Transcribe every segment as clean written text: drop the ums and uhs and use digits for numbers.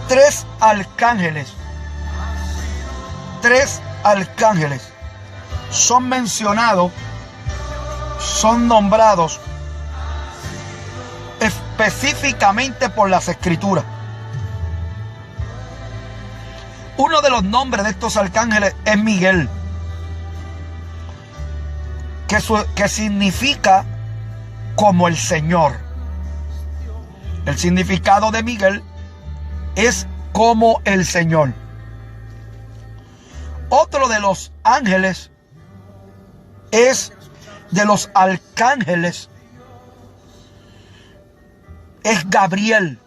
tres arcángeles son mencionados, son nombrados específicamente por las Escrituras. Uno de los nombres de estos arcángeles es Miguel, que significa como el Señor. El significado de Miguel es como el Señor. Otro de los ángeles de los arcángeles es Gabriel.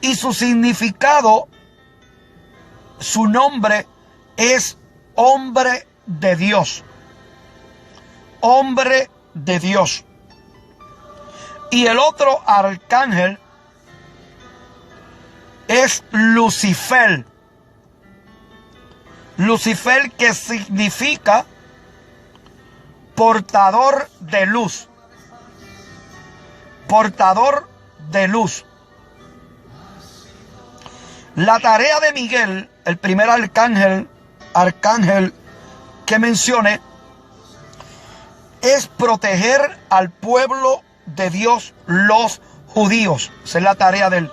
Y su significado, su nombre es hombre de Dios. Hombre de Dios. Y el otro arcángel es Lucifer. Lucifer, que significa portador de luz. Portador de luz. La tarea de Miguel, el primer arcángel que mencioné, es proteger al pueblo de Dios, los judíos. Esa es la tarea de él.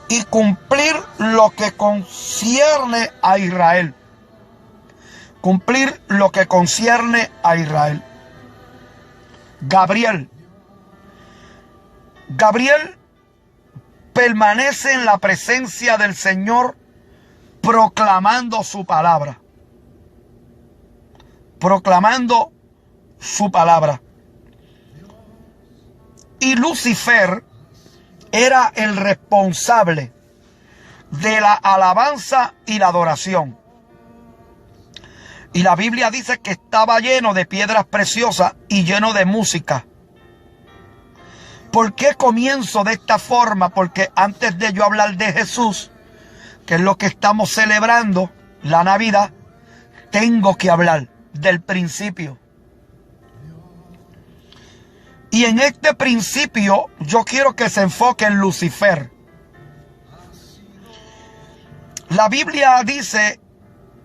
Y cumplir lo que concierne a Israel. Cumplir lo que concierne a Israel. Gabriel permanece en la presencia del Señor proclamando su palabra. Proclamando su palabra. Y Lucifer era el responsable de la alabanza y la adoración. Y la Biblia dice que estaba lleno de piedras preciosas y lleno de música. ¿Por qué comienzo de esta forma? Porque antes de yo hablar de Jesús, que es lo que estamos celebrando, la Navidad, tengo que hablar del principio. Y en este principio yo quiero que se enfoque en Lucifer. La Biblia dice,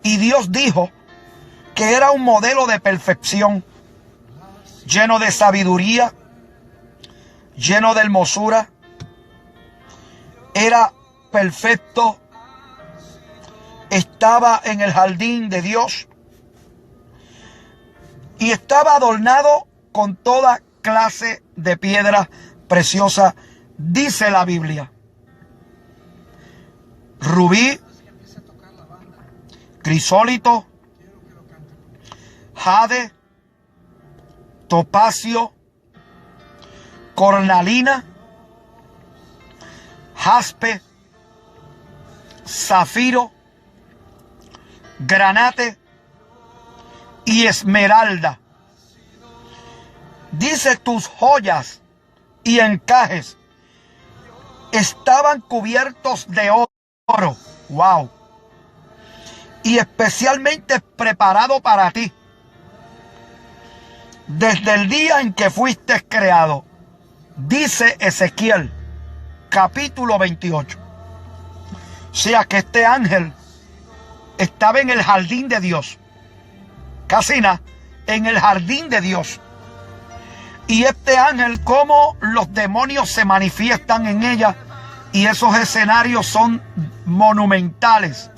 y Dios dijo, que era un modelo de perfección, lleno de sabiduría, lleno de hermosura, era perfecto, estaba en el jardín de Dios y estaba adornado con toda clase de piedras preciosas, dice la Biblia. Rubí, crisólito, jade, topacio, cornalina, jaspe, zafiro, granate y esmeralda. Dice, tus joyas y encajes estaban cubiertos de oro. Wow. Y especialmente preparado para ti, desde el día en que fuiste creado. Dice Ezequiel, capítulo 28. O sea que este ángel estaba en el jardín de Dios. Casi nada, en el jardín de Dios. Y este ángel, cómo los demonios se manifiestan en ella. Y esos escenarios son monumentales.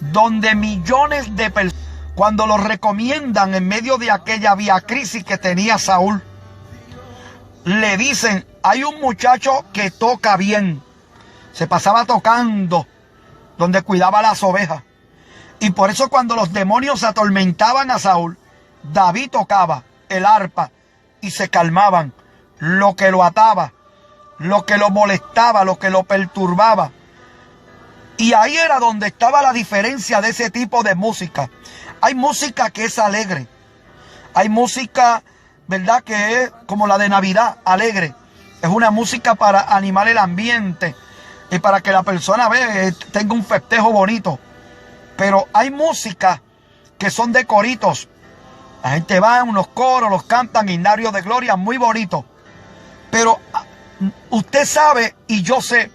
Donde millones de personas, cuando lo recomiendan en medio de aquella viacrisis que tenía Saúl, le dicen, hay un muchacho que toca bien. Se pasaba tocando donde cuidaba las ovejas. Y por eso cuando los demonios atormentaban a Saúl, David tocaba el arpa y se calmaban. Lo que lo ataba, lo que lo molestaba, lo que lo perturbaba. Y ahí era donde estaba la diferencia de ese tipo de música. Hay música que es alegre. Hay música, ¿verdad?, que es como la de Navidad, alegre. Es una música para animar el ambiente y para que la persona tenga un festejo bonito. Pero hay música que son de coritos. La gente va en unos coros, los cantan, himnarios de gloria, muy bonitos. Pero usted sabe y yo sé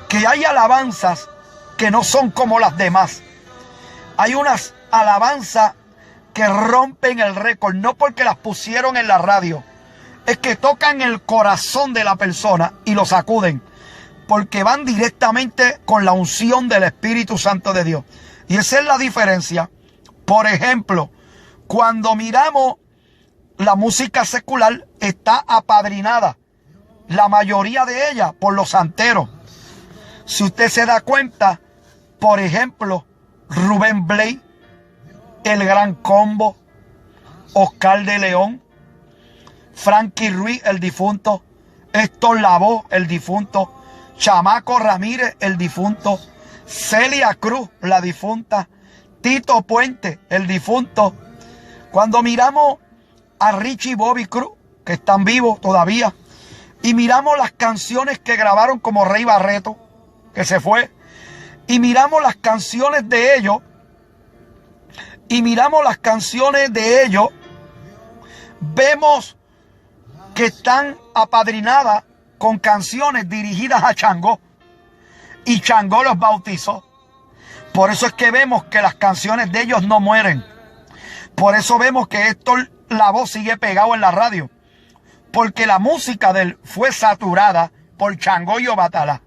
que hay alabanzas que no son como las demás. Hay unas alabanzas que rompen el récord, no porque las pusieron en la radio, es que tocan el corazón de la persona y lo sacuden, porque van directamente con la unción del Espíritu Santo de Dios. Y esa es la diferencia. Por ejemplo, cuando miramos la música secular, está apadrinada, la mayoría de ella, por los santeros. Si usted se da cuenta, por ejemplo, Rubén Blades, El Gran Combo, Oscar de León, Frankie Ruiz, el difunto, Héctor Lavoe, el difunto, Chamaco Ramírez, el difunto, Celia Cruz, la difunta, Tito Puente, el difunto. Cuando miramos a Richie Bobby Cruz, que están vivos todavía, y miramos las canciones que grabaron como Rey Barreto, que se fue, y miramos las canciones de ellos, vemos que están apadrinadas con canciones dirigidas a Changó, y Changó los bautizó. Por eso es que vemos que las canciones de ellos no mueren. Por eso vemos que Héctor Lavoe sigue pegado en la radio, porque la música de él fue saturada por Changó y Obatalá.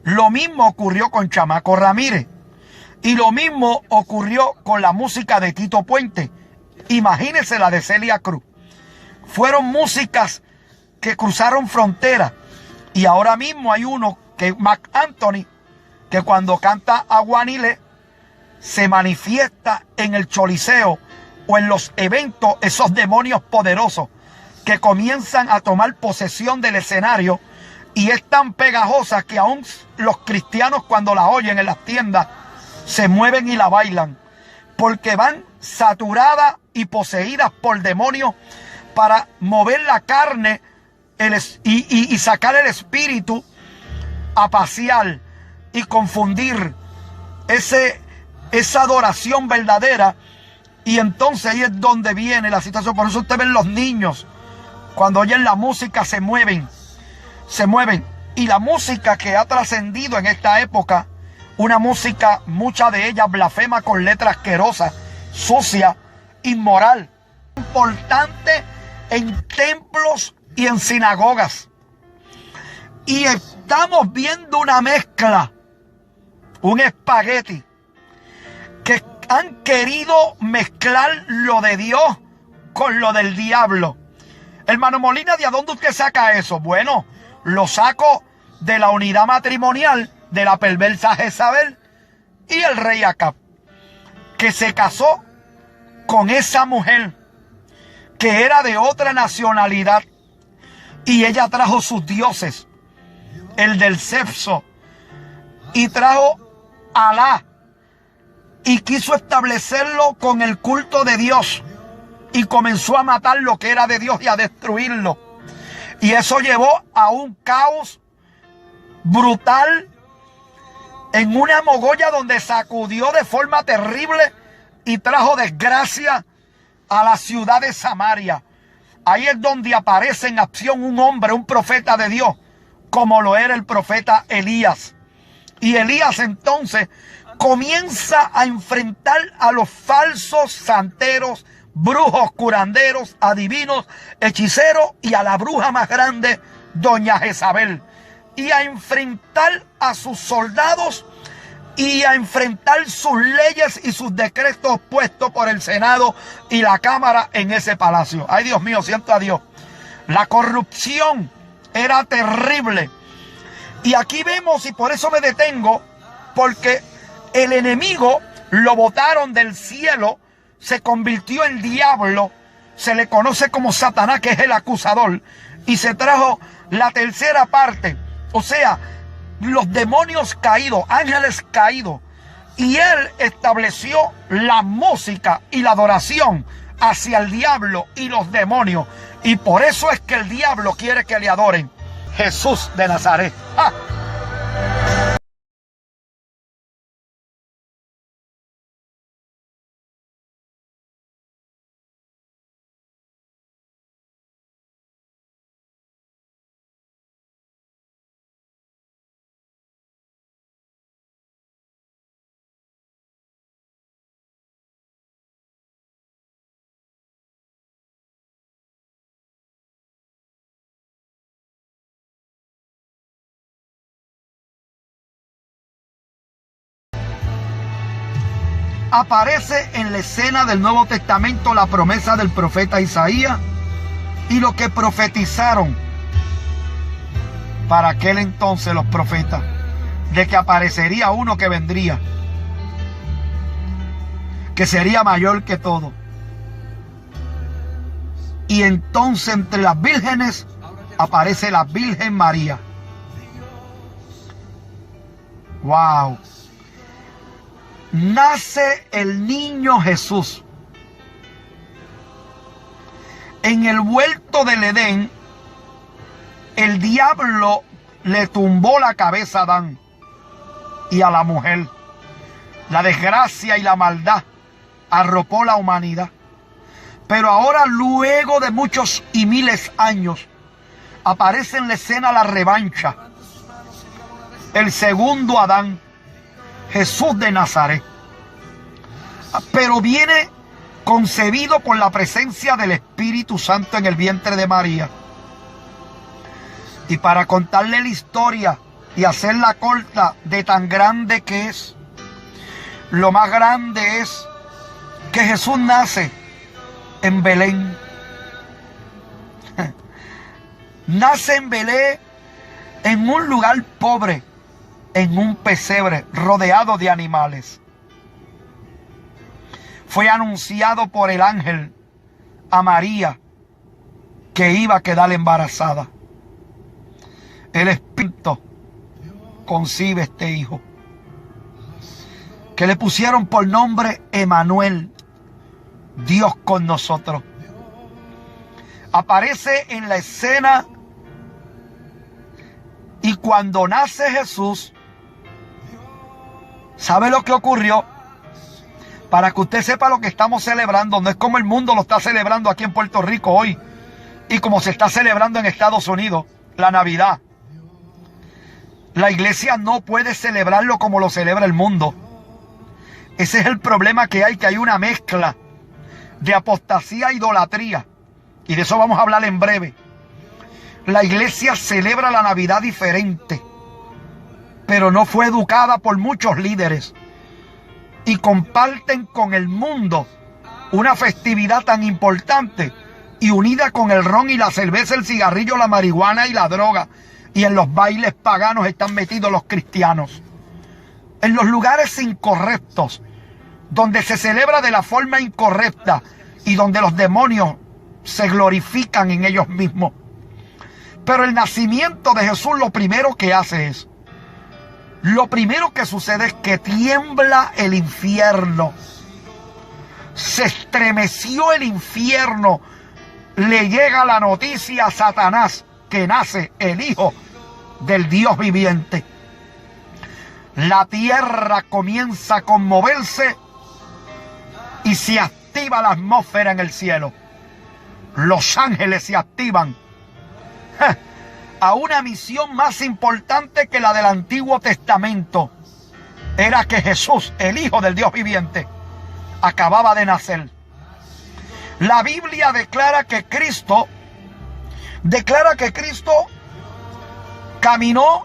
Lo mismo ocurrió con Chamaco Ramírez, y lo mismo ocurrió con la música de Tito Puente. Imagínense la de Celia Cruz. Fueron músicas que cruzaron fronteras. Y ahora mismo hay uno, que es Marc Anthony, que cuando canta Aguanile se manifiesta en el Choliseo o en los eventos, esos demonios poderosos que comienzan a tomar posesión del escenario, y es tan pegajosa que aún los cristianos, cuando la oyen en las tiendas, se mueven y la bailan, porque van saturadas y poseídas por demonios para mover la carne y sacar el espíritu a pasear y confundir esa adoración verdadera. Y entonces ahí es donde viene la situación. Por eso usted ven los niños, cuando oyen la música, se mueven. Y la música que ha trascendido en esta época, una música, mucha de ella blasfema, con letras asquerosas, sucia, inmoral, importante en templos y en sinagogas. Y estamos viendo una mezcla, un espagueti, que han querido mezclar lo de Dios con lo del diablo. Hermano Molina, ¿de dónde usted saca eso? Bueno, lo saco de la unidad matrimonial de la perversa Jezabel y el rey Acab, que se casó con esa mujer que era de otra nacionalidad, y ella trajo sus dioses, el del sexo, y trajo Alá, y quiso establecerlo con el culto de Dios, y comenzó a matar lo que era de Dios y a destruirlo. Y eso llevó a un caos brutal, en una mogolla donde sacudió de forma terrible y trajo desgracia a la ciudad de Samaria. Ahí es donde aparece en acción un hombre, un profeta de Dios, como lo era el profeta Elías. Y Elías entonces comienza a enfrentar a los falsos santeros, brujos, curanderos, adivinos, hechiceros, y a la bruja más grande, doña Jezabel, y a enfrentar a sus soldados y a enfrentar sus leyes y sus decretos puestos por el Senado y la Cámara en ese palacio. Ay, Dios mío, siento a Dios. La corrupción era terrible. Y aquí vemos, y por eso me detengo, porque el enemigo lo botaron del cielo, se convirtió en diablo, se le conoce como Satanás, que es el acusador, y se trajo la tercera parte, o sea, los demonios caídos, ángeles caídos, y él estableció la música y la adoración hacia el diablo y los demonios, y por eso es que el diablo quiere que le adoren. Jesús de Nazaret. ¡Ah! aparece en la escena del Nuevo Testamento la promesa del profeta Isaías y lo que profetizaron para aquel entonces los profetas, de que aparecería uno que vendría, que sería mayor que todo. Y entonces entre las vírgenes aparece la Virgen María. ¡Wow! Nace el niño Jesús. En el huerto del Edén, el diablo le tumbó la cabeza a Adán y a la mujer. La desgracia y la maldad arropó la humanidad. Pero ahora, luego de muchos y miles años, aparece en la escena la revancha. El segundo Adán, Jesús de Nazaret. Pero viene concebido por la presencia del Espíritu Santo en el vientre de María. Y para contarle la historia y hacerla corta de tan grande que es, lo más grande es que Jesús nace en Belén. Nace en Belén, en un lugar pobre, en un pesebre rodeado de animales. Fue anunciado por el ángel a María que iba a quedar embarazada. El Espíritu concibe este hijo, que le pusieron por nombre Emanuel, Dios con nosotros. Aparece en la escena, y cuando nace Jesús, ¿sabe lo que ocurrió? Para que usted sepa lo que estamos celebrando, no es como el mundo lo está celebrando aquí en Puerto Rico hoy, y como se está celebrando en Estados Unidos, la Navidad. La iglesia no puede celebrarlo como lo celebra el mundo. Ese es el problema que hay una mezcla de apostasía e idolatría. Y de eso vamos a hablar en breve. La iglesia celebra la Navidad diferente, pero no fue educada por muchos líderes. Y comparten con el mundo una festividad tan importante y unida con el ron y la cerveza, el cigarrillo, la marihuana y la droga. Y en los bailes paganos están metidos los cristianos. En los lugares incorrectos, donde se celebra de la forma incorrecta y donde los demonios se glorifican en ellos mismos. Pero el nacimiento de Jesús, lo primero que hace es, lo primero que sucede es que tiembla el infierno. Se estremeció el infierno. Le llega la noticia a Satanás que nace el Hijo del Dios viviente. La tierra comienza a conmoverse y se activa la atmósfera en el cielo. Los ángeles se activan a una misión más importante que la del Antiguo Testamento. Era que Jesús, el Hijo del Dios viviente, acababa de nacer. La Biblia declara que Cristo caminó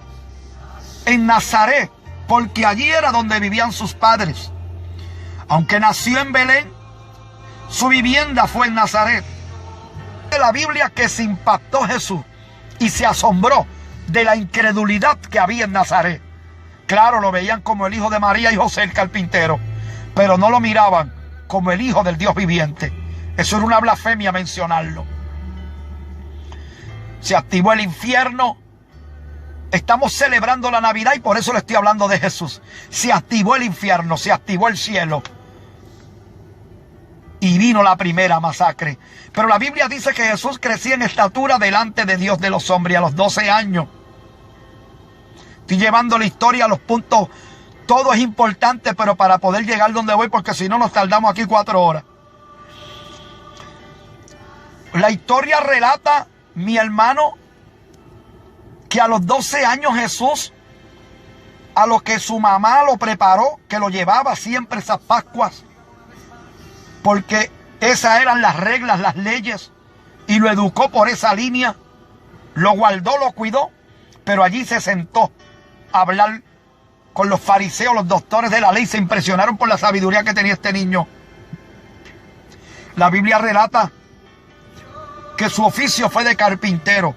en Nazaret, porque allí era donde vivían sus padres. Aunque nació en Belén, su vivienda fue en Nazaret. La Biblia que se impactó Jesús y se asombró de la incredulidad que había en Nazaret. Claro, lo veían como el hijo de María y José el carpintero, pero no lo miraban como el Hijo del Dios viviente. Eso era una blasfemia mencionarlo. Se activó el infierno. Estamos celebrando la Navidad y por eso le estoy hablando de Jesús. Se activó el infierno, se activó el cielo. Y vino la primera masacre. Pero la Biblia dice que Jesús crecía en estatura delante de Dios de los hombres a los 12 años. Estoy llevando la historia a los puntos. Todo es importante, pero para poder llegar donde voy, porque si no nos tardamos aquí 4 horas. La historia relata, mi hermano, que a los 12 años Jesús, a lo que su mamá lo preparó, que lo llevaba siempre esas Pascuas, porque esas eran las reglas, las leyes, y lo educó por esa línea, lo guardó, lo cuidó, pero allí se sentó a hablar con los fariseos, los doctores de la ley, se impresionaron por la sabiduría que tenía este niño. La Biblia relata que su oficio fue de carpintero.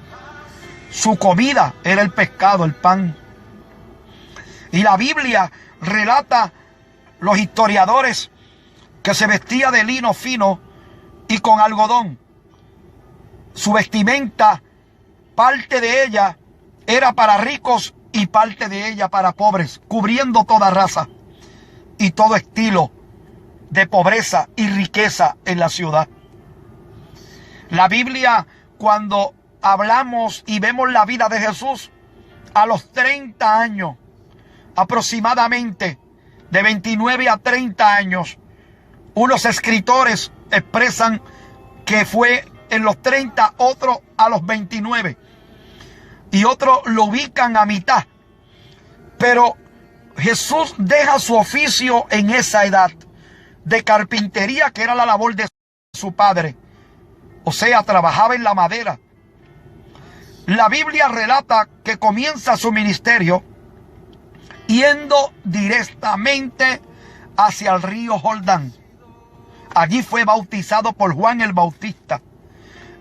Su comida era el pescado, el pan. Y la Biblia relata, los historiadores, que se vestía de lino fino y con algodón. Su vestimenta, parte de ella era para ricos y parte de ella para pobres, cubriendo toda raza y todo estilo de pobreza y riqueza en la ciudad. La Biblia, cuando hablamos y vemos la vida de Jesús, a los 30 años, aproximadamente de 29 a 30 años, unos escritores expresan que fue en los 30, otros a los 29. Y otros lo ubican a mitad. Pero Jesús deja su oficio en esa edad de carpintería, que era la labor de su padre. O sea, trabajaba en la madera. La Biblia relata que comienza su ministerio yendo directamente hacia el río Jordán. Allí fue bautizado por Juan el Bautista.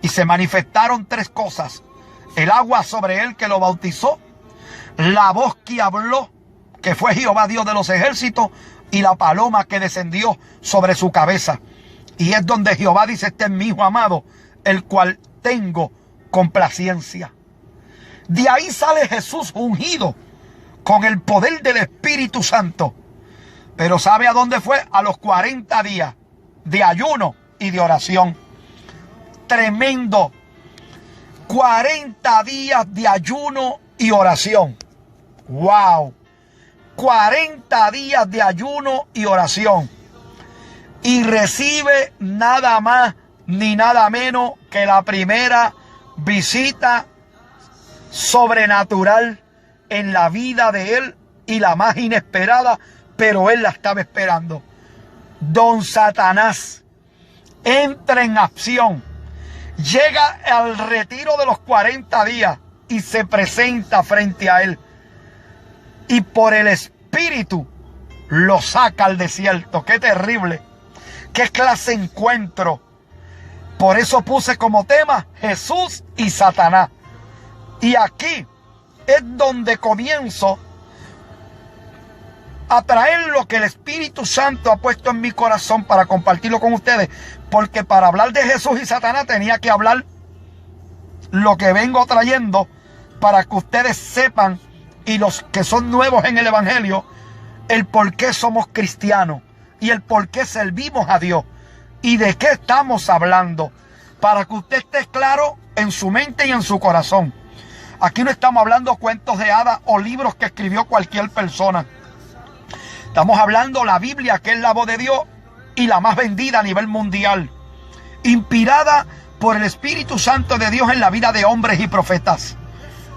Y se manifestaron tres cosas: el agua sobre él que lo bautizó, la voz que habló, que fue Jehová Dios de los ejércitos, y la paloma que descendió sobre su cabeza. Y es donde Jehová dice: este es mi hijo amado, el cual tengo complacencia. De ahí sale Jesús ungido con el poder del Espíritu Santo. Pero ¿sabe a dónde fue? A los 40 días de ayuno y de oración. Tremendo. 40 días de ayuno y oración. ¡Wow! 40 días de ayuno y oración. Y recibe nada más ni nada menos que la primera visita sobrenatural en la vida de él, y la más inesperada, pero él la estaba esperando. Don Satanás entra en acción. Llega al retiro de los 40 días y se presenta frente a él. Y por el Espíritu lo saca al desierto. ¡Qué terrible! ¡Qué clase de encuentro! Por eso puse como tema Jesús y Satanás. Y aquí es donde comienzo a traer lo que el Espíritu Santo ha puesto en mi corazón para compartirlo con ustedes. Porque para hablar de Jesús y Satanás tenía que hablar lo que vengo trayendo, para que ustedes sepan, y los que son nuevos en el Evangelio, el por qué somos cristianos y el por qué servimos a Dios y de qué estamos hablando, para que usted esté claro en su mente y en su corazón. Aquí no estamos hablando cuentos de hadas o libros que escribió cualquier persona. Estamos hablando la Biblia, que es la voz de Dios y la más vendida a nivel mundial, inspirada por el Espíritu Santo de Dios en la vida de hombres y profetas,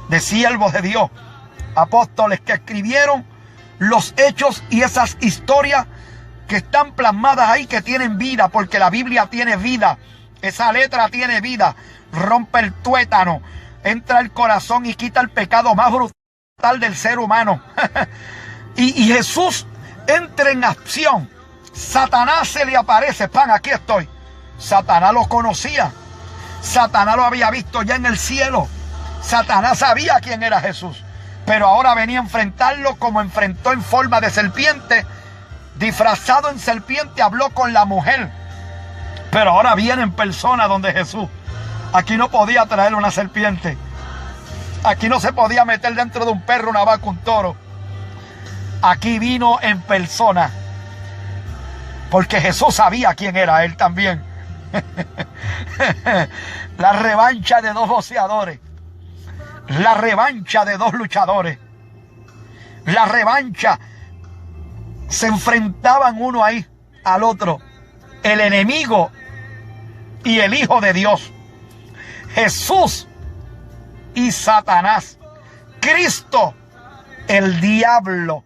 de siervos de Dios, apóstoles que escribieron los hechos y esas historias que están plasmadas ahí, que tienen vida, porque la Biblia tiene vida. Esa letra tiene vida, rompe el tuétano, entra al corazón y quita el pecado más brutal del ser humano. y Jesús entra en acción. Satanás se le aparece. ¡Pam! Aquí estoy. Satanás lo conocía. Satanás lo había visto ya en el cielo. Satanás sabía quién era Jesús. Pero ahora venía a enfrentarlo como enfrentó en forma de serpiente. Disfrazado en serpiente, habló con la mujer. Pero ahora viene en persona donde Jesús. Aquí no podía traer una serpiente. Aquí no se podía meter dentro de un perro, una vaca, un toro. Aquí vino en persona. Porque Jesús sabía quién era él también. La revancha de dos boxeadores. La revancha de dos luchadores. La revancha. Se enfrentaban uno ahí al otro. El enemigo y el Hijo de Dios. Jesús y Satanás. Cristo, el diablo.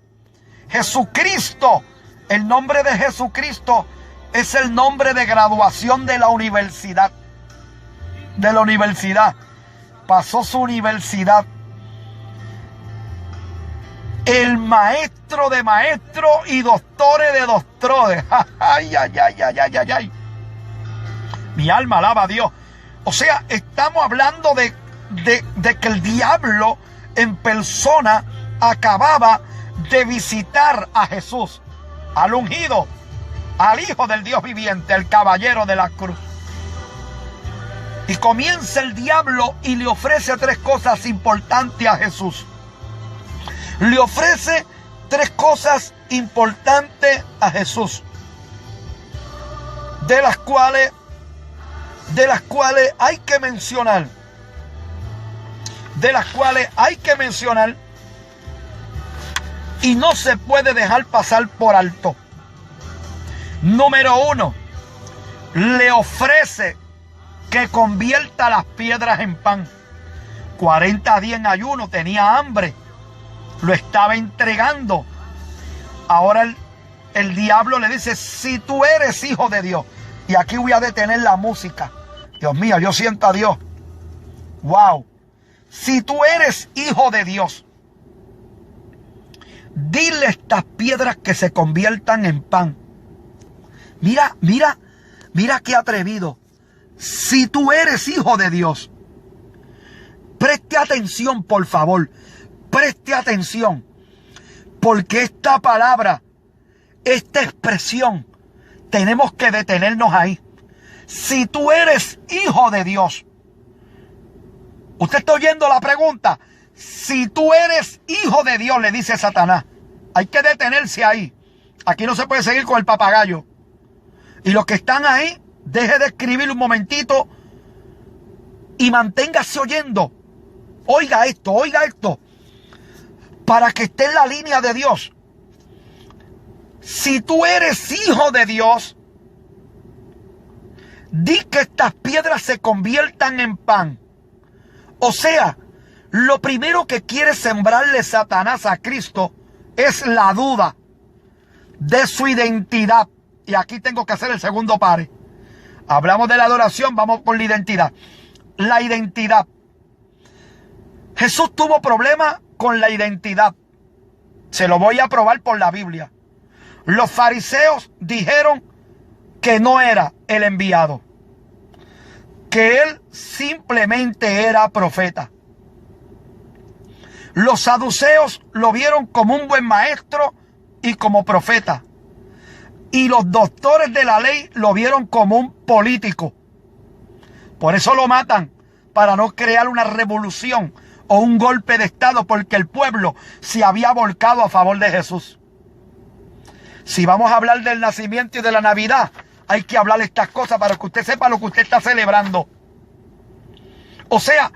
Jesucristo. El nombre de Jesucristo es el nombre de graduación de la universidad. De la universidad. Pasó su universidad. el maestro de maestros y doctores de doctores. Ay, ay, ay, ay, ay, ay, ay. Mi alma alaba a Dios. O sea, estamos hablando de que el diablo en persona acababa de visitar a Jesús, al ungido, al Hijo del Dios viviente, el caballero de la cruz. Y comienza el diablo y le ofrece tres cosas importantes a Jesús. Le ofrece tres cosas importantes a Jesús, de las cuales hay que mencionar. Y no se puede dejar pasar por alto. Número 1, le ofrece que convierta las piedras en pan. 40 días en ayuno, tenía hambre, lo estaba entregando. Ahora el diablo le dice: si tú eres hijo de Dios. Y aquí voy a detener la música. Dios mío, yo siento a Dios. Wow. Si tú eres hijo de Dios, dile a estas piedras que se conviertan en pan. Mira qué atrevido. Si tú eres hijo de Dios, preste atención, por favor. Preste atención. Porque esta palabra, esta expresión, tenemos que detenernos ahí. Si tú eres hijo de Dios. Usted está oyendo la pregunta. Si tú eres hijo de Dios, le dice Satanás. Hay que detenerse ahí. Aquí no se puede seguir con el papagayo. Y los que están ahí, deje de escribir un momentito y manténgase oyendo. Oiga esto. Para que esté en la línea de Dios. Si tú eres hijo de Dios, di que estas piedras se conviertan en pan. O sea, lo primero que quiere sembrarle Satanás a Cristo es la duda de su identidad. Y aquí tengo que hacer el segundo pare. Hablamos de la adoración, vamos por la identidad. La identidad. Jesús tuvo problemas con la identidad. Se lo voy a probar por la Biblia. Los fariseos dijeron que no era el enviado, que él simplemente era profeta. Los saduceos lo vieron como un buen maestro y como profeta. Y los doctores de la ley lo vieron como un político. Por eso lo matan, para no crear una revolución o un golpe de estado, porque el pueblo se había volcado a favor de Jesús. Si vamos a hablar del nacimiento y de la Navidad, hay que hablar estas cosas para que usted sepa lo que usted está celebrando. O sea,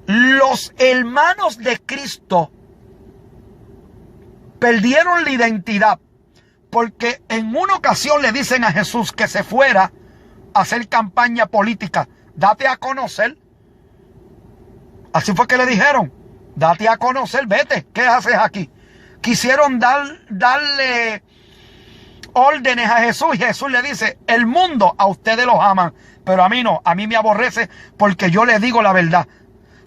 los hermanos de Cristo perdieron la identidad, porque en una ocasión le dicen a Jesús que se fuera a hacer campaña política. Date a conocer. Así fue que le dijeron: date a conocer, vete, ¿qué haces aquí? Quisieron darle órdenes a Jesús, y Jesús le dice: el mundo a ustedes los aman, pero a mí no, a mí me aborrece, porque yo les digo la verdad.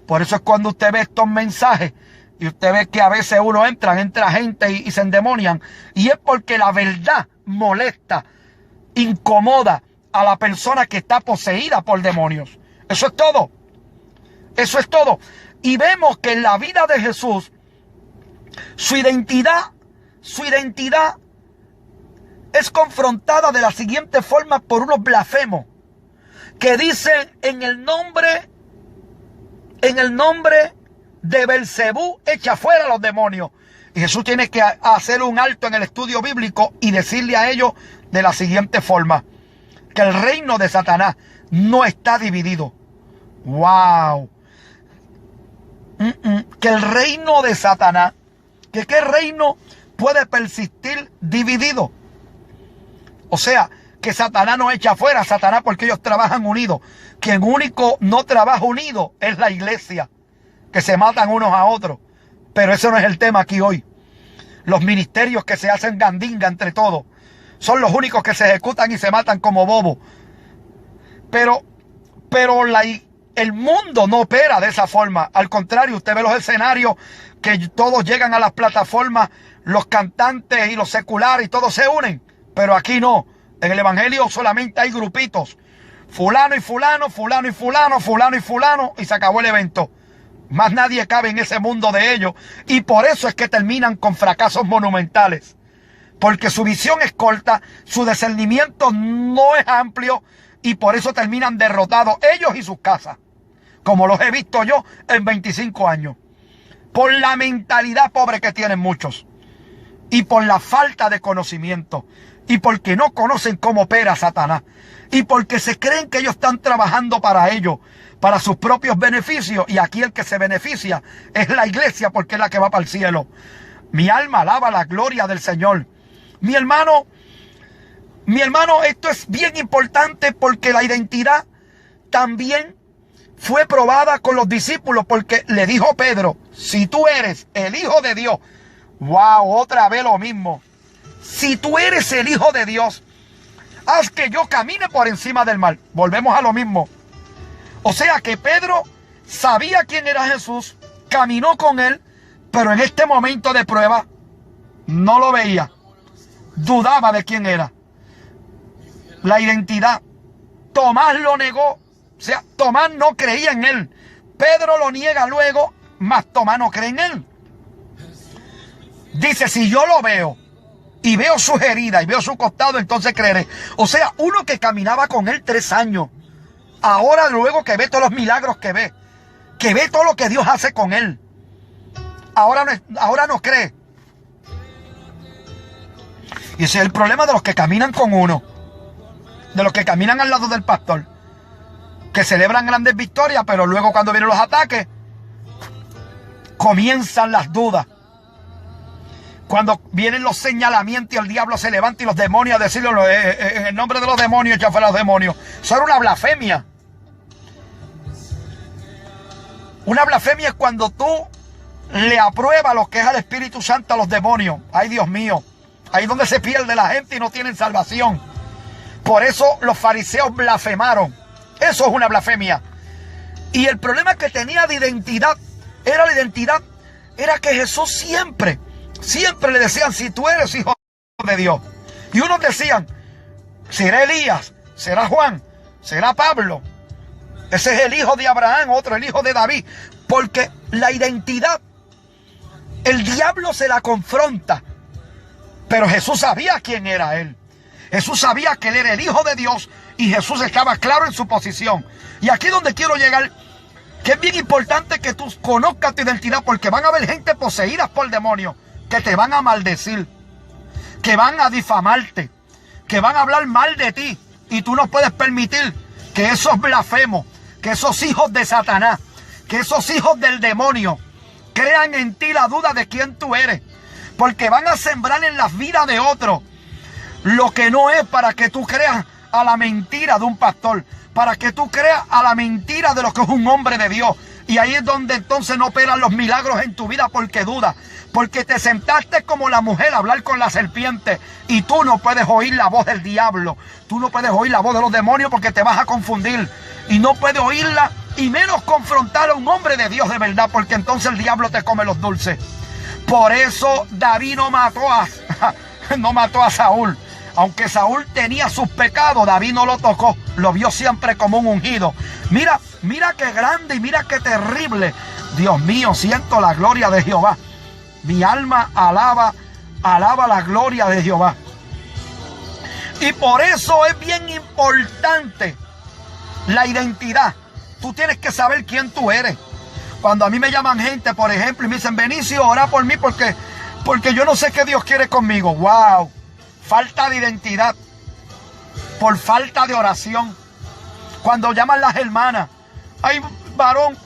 Por eso es cuando usted ve estos mensajes y usted ve que a veces entra gente y se endemonian, y es porque la verdad molesta, incomoda a la persona que está poseída por demonios. Eso es todo. Eso es todo. Y vemos que en la vida de Jesús, su identidad es confrontada de la siguiente forma por unos blasfemos que dicen: en el nombre de Belcebú echa fuera a los demonios. Y Jesús tiene que hacer un alto en el estudio bíblico y decirle a ellos de la siguiente forma: que el reino de Satanás no está dividido. ¡Wow! Que el reino de Satanás, que qué reino puede persistir dividido. O sea, que Satanás no echa fuera a Satanás, porque ellos trabajan unidos. Quien único no trabaja unido es la iglesia, que se matan unos a otros. Pero eso no es el tema aquí hoy. Los ministerios que se hacen gandinga entre todos son los únicos que se ejecutan y se matan como bobos. Pero El mundo no opera de esa forma. Al contrario, usted ve los escenarios que todos llegan a las plataformas, los cantantes y los seculares y todos se unen. Pero aquí no. En el evangelio solamente hay grupitos. Fulano y fulano, fulano y fulano, fulano y fulano, y se acabó el evento. Más nadie cabe en ese mundo de ellos. Y por eso es que terminan con fracasos monumentales. Porque su visión es corta, su discernimiento no es amplio, y por eso terminan derrotados ellos y sus casas. Como los he visto yo en 25 años. Por la mentalidad pobre que tienen muchos. Y por la falta de conocimiento. Y porque no conocen cómo opera Satanás. Y porque se creen que ellos están trabajando para ellos. Para sus propios beneficios. Y aquí el que se beneficia es la iglesia, porque es la que va para el cielo. Mi alma alaba la gloria del Señor. Mi hermano, esto es bien importante, porque la identidad también fue probada con los discípulos, porque le dijo Pedro: si tú eres el Hijo de Dios. Wow, otra vez lo mismo. Si tú eres el Hijo de Dios, haz que yo camine por encima del mar. Volvemos a lo mismo. O sea que Pedro sabía quién era Jesús, caminó con él, pero en este momento de prueba no lo veía. Dudaba de quién era. La identidad. Tomás lo negó. O sea, Tomás no creía en él. Pedro lo niega luego, mas Tomás no cree en él. Dice: si yo lo veo y veo sus heridas y veo su costado, entonces creeré. O sea, uno que caminaba con él 3 años, ahora luego que ve todos los milagros que ve todo lo que Dios hace con él, ahora no cree. Y ese es el problema de los que caminan con uno, de los que caminan al lado del pastor, que celebran grandes victorias, pero luego cuando vienen los ataques, comienzan las dudas. Cuando vienen los señalamientos y el diablo se levanta y los demonios a decirle: en el nombre de los demonios, echa fuera los demonios. Eso era una blasfemia. Una blasfemia es cuando tú le apruebas lo que es al Espíritu Santo a los demonios. Ay, Dios mío. Ahí es donde se pierde la gente y no tienen salvación. Por eso los fariseos blasfemaron. Eso es una blasfemia. Y el problema que tenía de identidad era que Jesús siempre le decían: si tú eres Hijo de Dios. Y unos decían: será Elías, será Juan, será Pablo. Ese es el hijo de Abraham, otro el hijo de David. Porque la identidad, el diablo se la confronta. Pero Jesús sabía quién era él. Jesús sabía que él era el Hijo de Dios, y Jesús estaba claro en su posición. Y aquí es donde quiero llegar, que es bien importante que tú conozcas tu identidad, porque van a haber gente poseída por demonios que te van a maldecir, que van a difamarte, que van a hablar mal de ti, y tú no puedes permitir que esos blasfemos, que esos hijos de Satanás, que esos hijos del demonio crean en ti la duda de quién tú eres. Porque van a sembrar en las vidas de otros lo que no es, para que tú creas a la mentira de un pastor, para que tú creas a la mentira de lo que es un hombre de Dios. Y ahí es donde entonces no operan los milagros en tu vida, porque dudas. Porque te sentaste como la mujer a hablar con la serpiente, y tú no puedes oír la voz del diablo. Tú no puedes oír la voz de los demonios, porque te vas a confundir. Y no puedes oírla, y menos confrontar a un hombre de Dios de verdad, porque entonces el diablo te come los dulces. Por eso David no mató a Saúl. Aunque Saúl tenía sus pecados, David no lo tocó. Lo vio siempre como un ungido. Mira qué grande y mira qué terrible. Dios mío, siento la gloria de Jehová. Mi alma alaba la gloria de Jehová. Y por eso es bien importante la identidad. Tú tienes que saber quién tú eres. Cuando a mí me llaman gente, por ejemplo, y me dicen: Benicio, ora por mí porque yo no sé qué Dios quiere conmigo. ¡Wow! Falta de identidad. Por falta de oración. Cuando llaman las hermanas: ay, varón.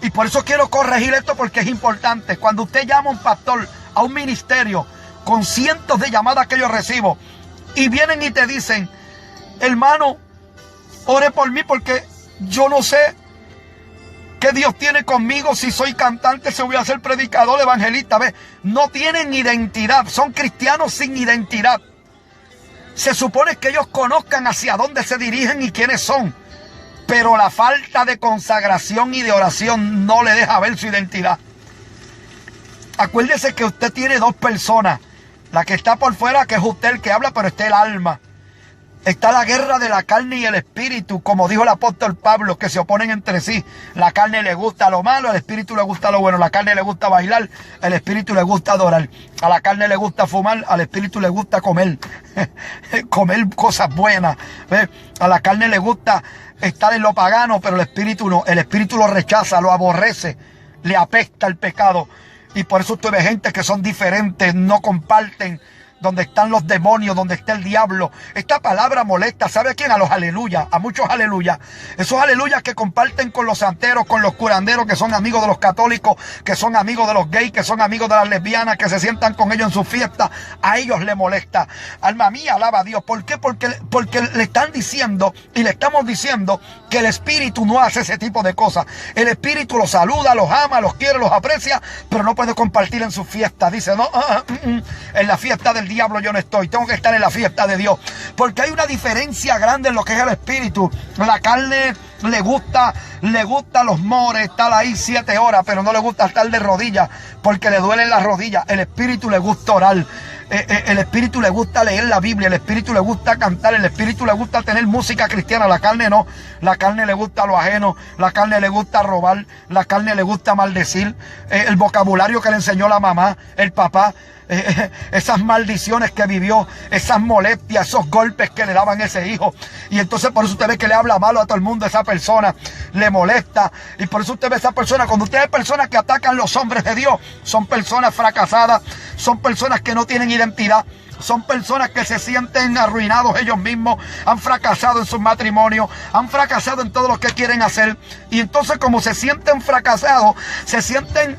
Y por eso quiero corregir esto, porque es importante. Cuando usted llama a un pastor, a un ministerio, con cientos de llamadas que yo recibo, y vienen y te dicen: hermano, ore por mí porque yo no sé ¿qué Dios tiene conmigo? Si soy cantante, si voy a ser predicador, evangelista. ¿Ves? No tienen identidad. Son cristianos sin identidad. Se supone que ellos conozcan hacia dónde se dirigen y quiénes son. pero la falta de consagración y de oración no le deja ver su identidad. Acuérdese que usted tiene dos personas. La que está por fuera, que es usted el que habla, pero está el alma. Está la guerra de la carne y el espíritu, como dijo el apóstol Pablo, que se oponen entre sí. La carne le gusta lo malo, al espíritu le gusta lo bueno. La carne le gusta bailar, al espíritu le gusta adorar. A la carne le gusta fumar, al espíritu le gusta comer. Comer cosas buenas. ¿Ves? A la carne le gusta estar en lo pagano, pero el espíritu no. El espíritu lo rechaza, lo aborrece, le apesta el pecado. Y por eso usted ve gente que son diferentes, no comparten. Donde están los demonios, donde está el diablo. Esta palabra molesta, ¿sabe a quién? A los aleluyas, a muchos aleluyas. Esos aleluyas que comparten con los santeros, con los curanderos, que son amigos de los católicos, que son amigos de los gays, que son amigos de las lesbianas, que se sientan con ellos en sus fiestas. A ellos les molesta. Alma mía, alaba a Dios. ¿Por qué? Porque le están diciendo y le estamos diciendo que el espíritu no hace ese tipo de cosas. El espíritu los saluda, los ama, los quiere, los aprecia, pero no puede compartir en sus fiestas. Dice, no, en la fiesta del diablo yo no estoy, tengo que estar en la fiesta de Dios, porque hay una diferencia grande en lo que es el espíritu. La carne le gusta los mores, estar ahí 7 horas, pero no le gusta estar de rodillas, porque le duelen las rodillas. El espíritu le gusta orar, el espíritu le gusta leer la Biblia, el espíritu le gusta cantar, el espíritu le gusta tener música cristiana. La carne no, la carne le gusta lo ajeno, la carne le gusta robar, la carne le gusta maldecir, el vocabulario que le enseñó la mamá, el papá, esas maldiciones que vivió, esas molestias, esos golpes que le daban a ese hijo. Y entonces por eso usted ve que le habla malo a todo el mundo, a esa persona le molesta. Y por eso usted ve a esa persona, cuando usted ve personas que atacan a los hombres de Dios, son personas fracasadas, son personas que no tienen identidad, son personas que se sienten arruinados ellos mismos, han fracasado en sus matrimonios, han fracasado en todo lo que quieren hacer. Y entonces, como se sienten fracasados, se sienten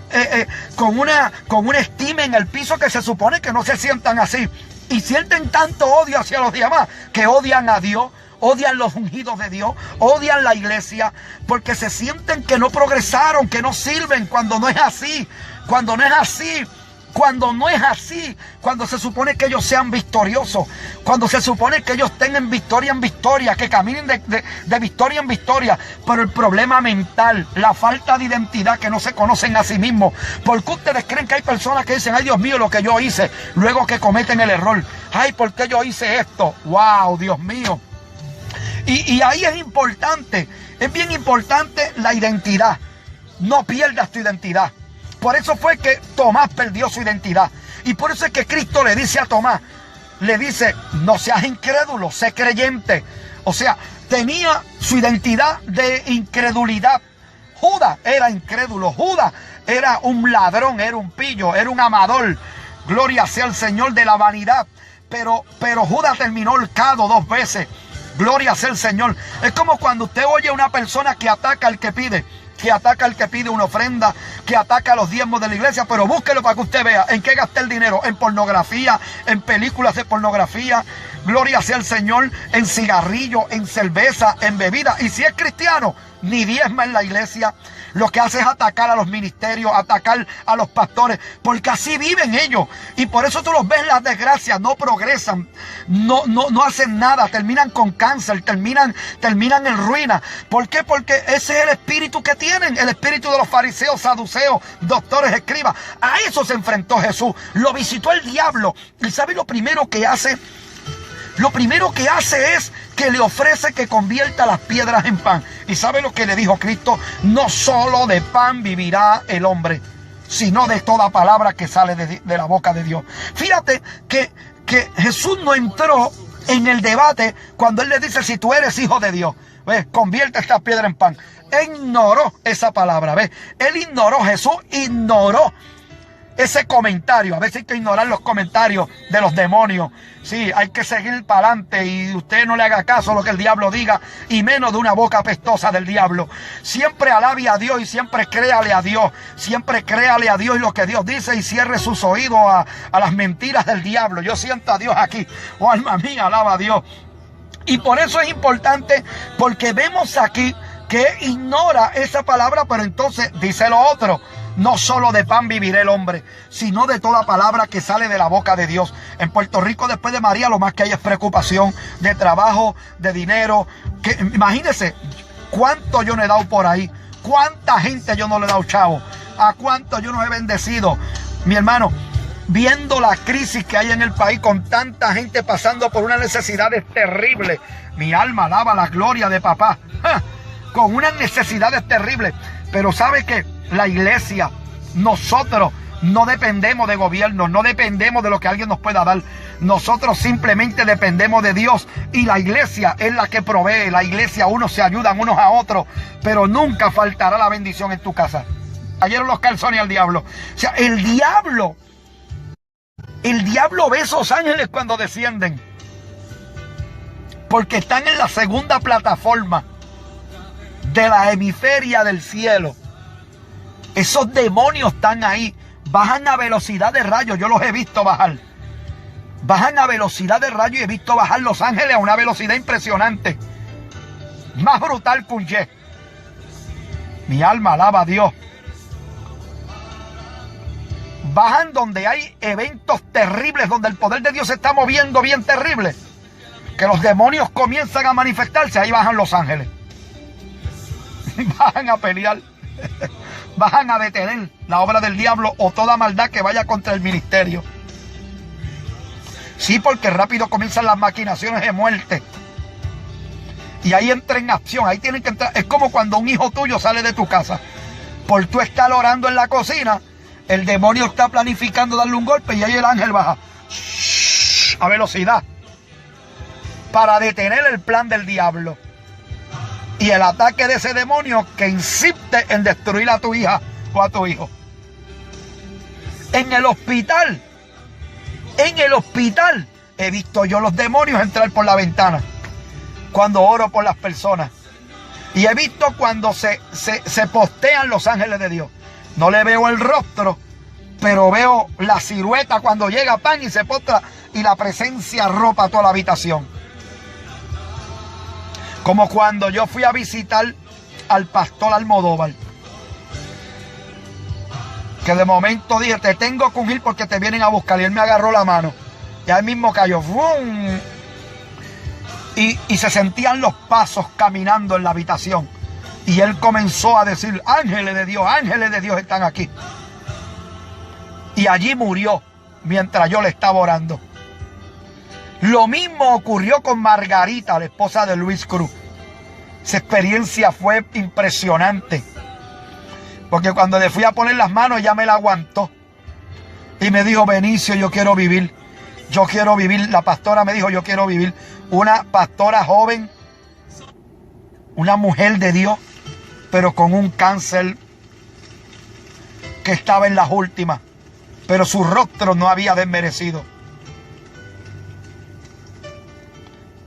con una estima en el piso que se supone que no se sientan así. Y sienten tanto odio hacia los demás que odian a Dios, odian los ungidos de Dios, odian la iglesia, porque se sienten que no progresaron, que no sirven, cuando no es así, cuando no es así. Cuando no es así, cuando se supone que ellos sean victoriosos, cuando se supone que ellos tengan victoria en victoria, que caminen de victoria en victoria, pero el problema mental, la falta de identidad, que no se conocen a sí mismos. ¿Por qué ustedes creen que hay personas que dicen, ay Dios mío, lo que yo hice, luego que cometen el error? Ay, ¿por qué yo hice esto? ¡Wow, Dios mío! Y ahí es importante, es bien importante la identidad. No pierdas tu identidad. Por eso fue que Tomás perdió su identidad. Y por eso es que Cristo le dice a Tomás, le dice, no seas incrédulo, sé creyente. O sea, tenía su identidad de incredulidad. Judas era incrédulo, Judas era un ladrón, era un pillo, era un amador. Gloria sea al Señor de la vanidad. Pero Judas terminó ahorcado 2 veces. Gloria sea al Señor. Es como cuando usted oye a una persona que ataca al que pide, que ataca al que pide una ofrenda, que ataca a los diezmos de la iglesia, pero búsquelo para que usted vea en qué gasté el dinero, en pornografía, en películas de pornografía, gloria sea el Señor, en cigarrillo, en cerveza, en bebida. Y si es cristiano, ni diezma en la iglesia. Lo que hace es atacar a los ministerios, atacar a los pastores, porque así viven ellos. Y por eso tú los ves en las desgracias, no progresan, no hacen nada, terminan con cáncer, terminan en ruina. ¿Por qué? Porque ese es el espíritu que tienen, el espíritu de los fariseos, saduceos, doctores, escribas. A eso se enfrentó Jesús. Lo visitó el diablo. ¿Y sabe lo primero que hace? Lo primero que hace es que le ofrece que convierta las piedras en pan. ¿Y sabe lo que le dijo Cristo? No solo de pan vivirá el hombre, sino de toda palabra que sale de la boca de Dios. Fíjate que Jesús no entró en el debate cuando Él le dice, si tú eres hijo de Dios, ¿ves? Convierte esta piedra en pan. Él ignoró esa palabra, ¿ves? Él ignoró, Jesús ignoró ese comentario. A veces hay que ignorar los comentarios de los demonios. Sí, hay que seguir para adelante y usted no le haga caso a lo que el diablo diga, y menos de una boca apestosa del diablo. Siempre alabe a Dios y siempre créale a Dios. Siempre créale a Dios y lo que Dios dice, y cierre sus oídos a las mentiras del diablo. Yo siento a Dios aquí. Oh, alma mía, alaba a Dios. Y por eso es importante, porque vemos aquí que ignora esa palabra, pero entonces dice lo otro. No solo de pan vivirá el hombre, sino de toda palabra que sale de la boca de Dios. En Puerto Rico, después de María, lo más que hay es preocupación de trabajo, de dinero. Imagínense, ¿Cuánto yo no he dado por ahí? ¿Cuánta gente yo no le he dado chavo? ¿A cuánto yo no he bendecido? Mi hermano, viendo la crisis que hay en el país con tanta gente pasando por unas necesidades terribles, mi alma alaba la gloria de papá. Con unas necesidades terribles. Pero ¿sabe qué? La iglesia, nosotros no dependemos de gobierno, no dependemos de lo que alguien nos pueda dar. Nosotros simplemente dependemos de Dios, y la iglesia es la que provee. La iglesia, unos se ayudan unos a otros, pero nunca faltará la bendición en tu casa. Cayeron los calzones al diablo. O sea, el diablo ve esos ángeles cuando descienden, porque están en la segunda plataforma de la hemisferia del cielo. Esos demonios están ahí. Bajan a velocidad de rayo. Yo los he visto bajar. Bajan a velocidad de rayo, y he visto bajar los ángeles a una velocidad impresionante. Más brutal que un jet. Mi alma alaba a Dios. Bajan donde hay eventos terribles, donde el poder de Dios se está moviendo bien terrible, que los demonios comienzan a manifestarse. Ahí bajan los ángeles. Bajan a pelear. Bajan a detener la obra del diablo o toda maldad que vaya contra el ministerio. Sí, porque rápido comienzan las maquinaciones de muerte. Y ahí entra en acción. Ahí tienen que entrar. Es como cuando un hijo tuyo sale de tu casa. Por tú estar orando en la cocina, el demonio está planificando darle un golpe, y ahí el ángel baja a velocidad para detener el plan del diablo y el ataque de ese demonio que insiste en destruir a tu hija o a tu hijo. En el hospital he visto yo los demonios entrar por la ventana cuando oro por las personas, y he visto cuando se postean los ángeles de Dios. No le veo el rostro, pero veo la silueta cuando llega pan y se postra, y la presencia arropa toda la habitación. Como cuando yo fui a visitar al pastor Almodóvar, que de momento dije, te tengo que ungir porque te vienen a buscar, y él me agarró la mano, y ahí mismo cayó, ¡fum! Y se sentían los pasos caminando en la habitación, y él comenzó a decir, ángeles de Dios están aquí, y allí murió mientras yo le estaba orando. Lo mismo ocurrió con Margarita, la esposa de Luis Cruz. Esa experiencia fue impresionante, porque cuando le fui a poner las manos, ella me la aguantó y me dijo, Benicio, yo quiero vivir. La pastora me dijo, yo quiero vivir. Una pastora joven, una mujer de Dios, pero con un cáncer que estaba en las últimas, pero su rostro no había desmerecido.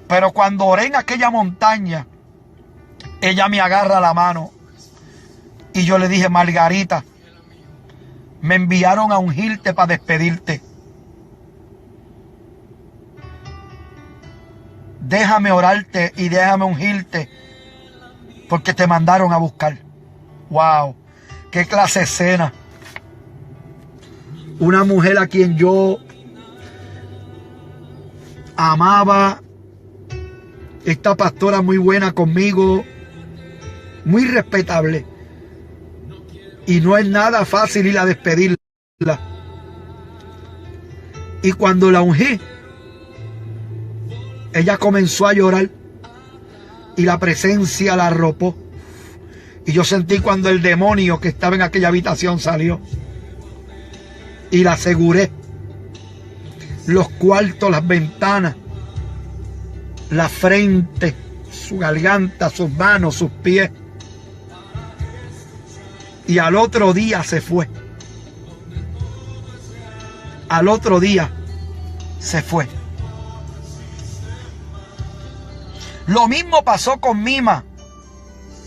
Pero cuando oré en aquella montaña, ella me agarra la mano y yo le dije, Margarita, me enviaron a ungirte para despedirte. Déjame orarte y déjame ungirte, porque te mandaron a buscar. ¡Wow! ¡Qué clase de escena! Una mujer a quien yo amaba, esta pastora muy buena conmigo, muy respetable, y no es nada fácil ir a despedirla. Y cuando la ungí, ella comenzó a llorar y la presencia la arropó, y yo sentí cuando el demonio que estaba en aquella habitación salió, y la aseguré, los cuartos, las ventanas, la frente, su garganta, sus manos, sus pies. Y al otro día se fue. Al otro día se fue. Lo mismo pasó con Mima,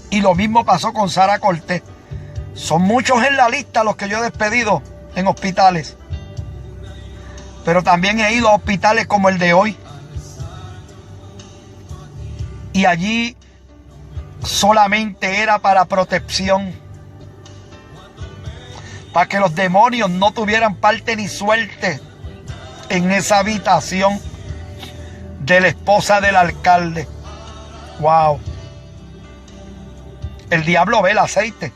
y lo mismo pasó con Sara Cortés. Son muchos en la lista los que yo he despedido en hospitales, pero también he ido a hospitales como el de hoy, y allí solamente era para protección, para que los demonios no tuvieran parte ni suerte en esa habitación de la esposa del alcalde. ¡Wow! El diablo ve el aceite.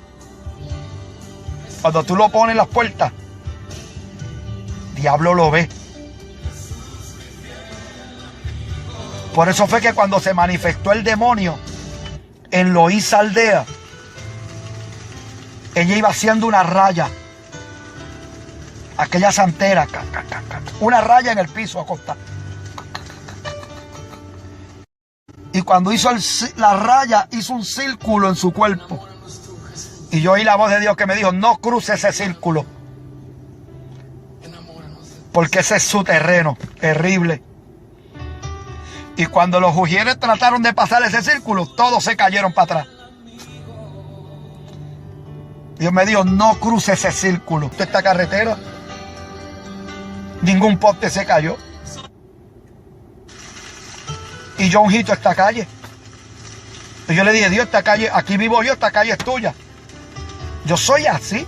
Cuando tú lo pones en las puertas, el diablo lo ve. Por eso fue que cuando se manifestó el demonio en Loíza aldea, ella iba haciendo una raya. Aquella santera, una raya en el piso acostada. Y cuando hizo la raya, hizo un círculo en su cuerpo. Y yo oí la voz de Dios que me dijo, no cruce ese círculo. Porque ese es su terreno, terrible. Y cuando los ujieres trataron de pasar ese círculo, todos se cayeron para atrás. Dios me dijo, no cruce ese círculo. Esta carretera, ningún poste se cayó. Y yo ungito esta calle. Y yo le dije, Dios, esta calle, aquí vivo yo, esta calle es tuya. Yo soy así.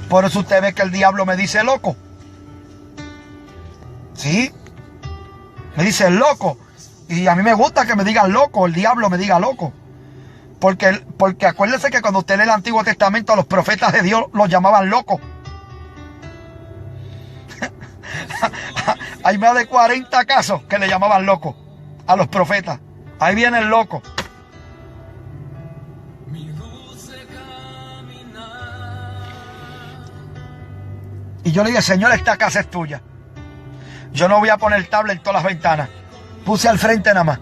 Por eso usted ve que el diablo me dice loco. ¿Sí? Me dice loco. Y a mí me gusta que me digan loco, el diablo me diga loco. Porque acuérdese que cuando usted lee el Antiguo Testamento, a los profetas de Dios los llamaban locos. Hay más de 40 casos que le llamaban locos a los profetas. Ahí viene el loco. Y yo le dije, Señor, esta casa es tuya. Yo no voy a poner tabla en todas las ventanas. Puse al frente nada más.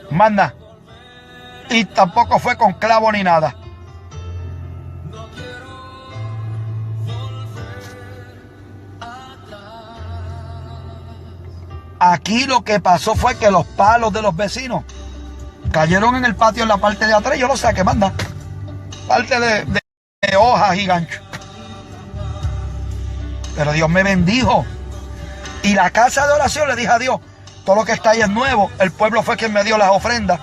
Manda. Y tampoco fue con clavo ni nada. Aquí lo que pasó fue que los palos de los vecinos cayeron en el patio en la parte de atrás. Yo lo saqué, manda. Parte de hojas y ganchos. Pero Dios me bendijo. Y la casa de oración le dije a Dios, todo lo que está ahí es nuevo. El pueblo fue quien me dio las ofrendas.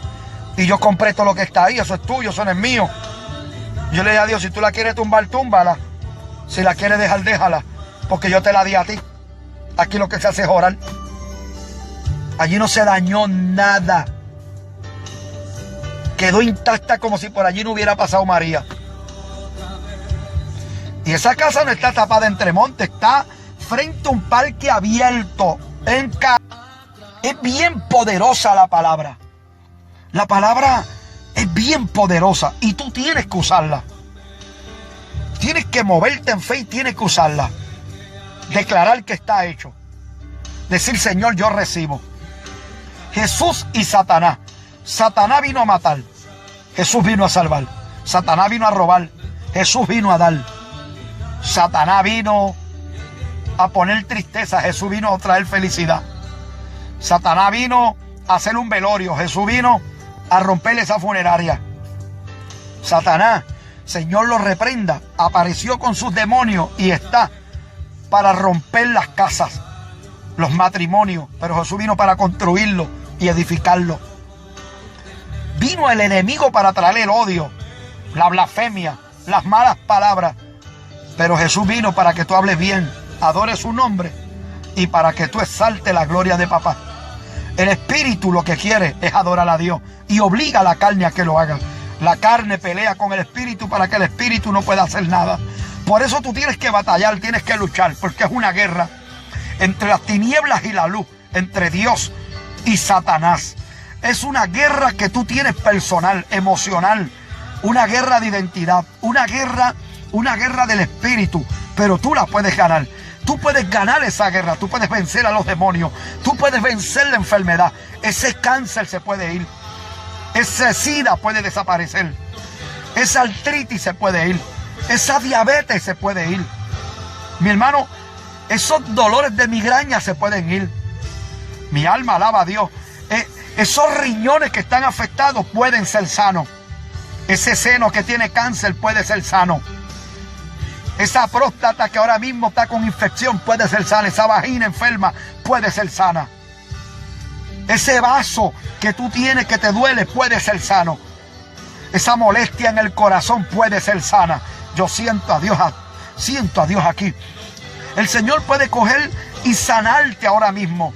Y yo compré todo lo que está ahí. Eso es tuyo, eso no es mío. Yo le dije a Dios, si tú la quieres tumbar, túmbala. Si la quieres dejar, déjala. Porque yo te la di a ti. Aquí lo que se hace es orar. Allí no se dañó nada. Quedó intacta como si por allí no hubiera pasado María. Y esa casa no está tapada entre montes, está frente a un parque abierto. Es bien poderosa la palabra. La palabra es bien poderosa y tú tienes que usarla. Tienes que moverte en fe y tienes que usarla. Declarar que está hecho. Decir, Señor, yo recibo. Jesús y Satanás. Satanás vino a matar. Jesús vino a salvar. Satanás vino a robar. Jesús vino a dar. Satanás vino a poner tristeza. Jesús vino a traer felicidad. Satanás vino a hacer un velorio. Jesús vino a romper esa funeraria. Satanás, Señor lo reprenda, apareció con sus demonios y está para romper las casas, los matrimonios. Pero Jesús vino para construirlo y edificarlo. Vino el enemigo para traer el odio, la blasfemia, las malas palabras. Pero Jesús vino para que tú hables bien, adores su nombre y para que tú exaltes la gloria de papá. El espíritu lo que quiere es adorar a Dios y obliga a la carne a que lo haga. La carne pelea con el espíritu para que el espíritu no pueda hacer nada. Por eso tú tienes que batallar, tienes que luchar, porque es una guerra entre las tinieblas y la luz, entre Dios y Satanás. Es una guerra que tú tienes personal, emocional, una guerra de identidad, una guerra del espíritu, pero tú la puedes ganar. Tú puedes ganar esa guerra, tú puedes vencer a los demonios, tú puedes vencer la enfermedad. Ese cáncer se puede ir, ese SIDA puede desaparecer, esa artritis se puede ir, esa diabetes se puede ir. Mi hermano, esos dolores de migraña se pueden ir. Mi alma alaba a Dios. Esos riñones que están afectados pueden ser sanos. Ese seno que tiene cáncer puede ser sano. Esa próstata que ahora mismo está con infección puede ser sana. Esa vagina enferma puede ser sana. Ese vaso que tú tienes que te duele puede ser sano. Esa molestia en el corazón puede ser sana. Yo siento a Dios aquí. El Señor puede coger y sanarte ahora mismo.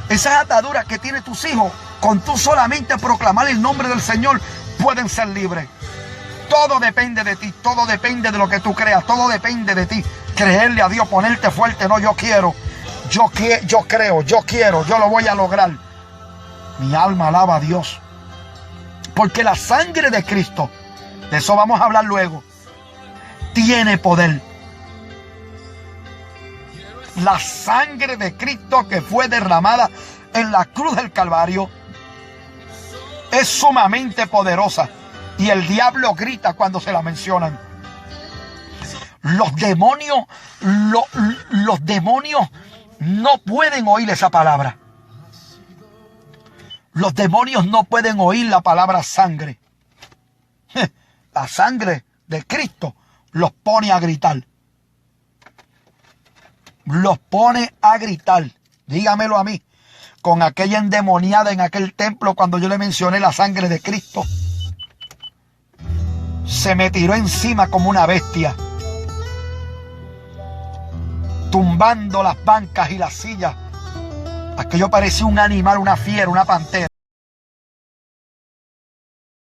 Esas ataduras que tienen tus hijos, con tú solamente proclamar el nombre del Señor, pueden ser libres. Todo depende de ti, todo depende de lo que tú creas, todo depende de ti. Creerle a Dios, ponerte fuerte, no, yo quiero, yo creo, yo quiero, yo lo voy a lograr. Mi alma alaba a Dios. Porque la sangre de Cristo, de eso vamos a hablar luego, tiene poder. La sangre de Cristo que fue derramada en la cruz del Calvario es sumamente poderosa. Y el diablo grita cuando se la mencionan. Los demonios no pueden oír esa palabra. Los demonios no pueden oír la palabra sangre. La sangre de Cristo los pone a gritar. Los pone a gritar. Dígamelo a mí. Con aquella endemoniada en aquel templo, cuando yo le mencioné la sangre de Cristo, se me tiró encima como una bestia, tumbando las bancas y las sillas. Aquello parecía un animal, una fiera, una pantera.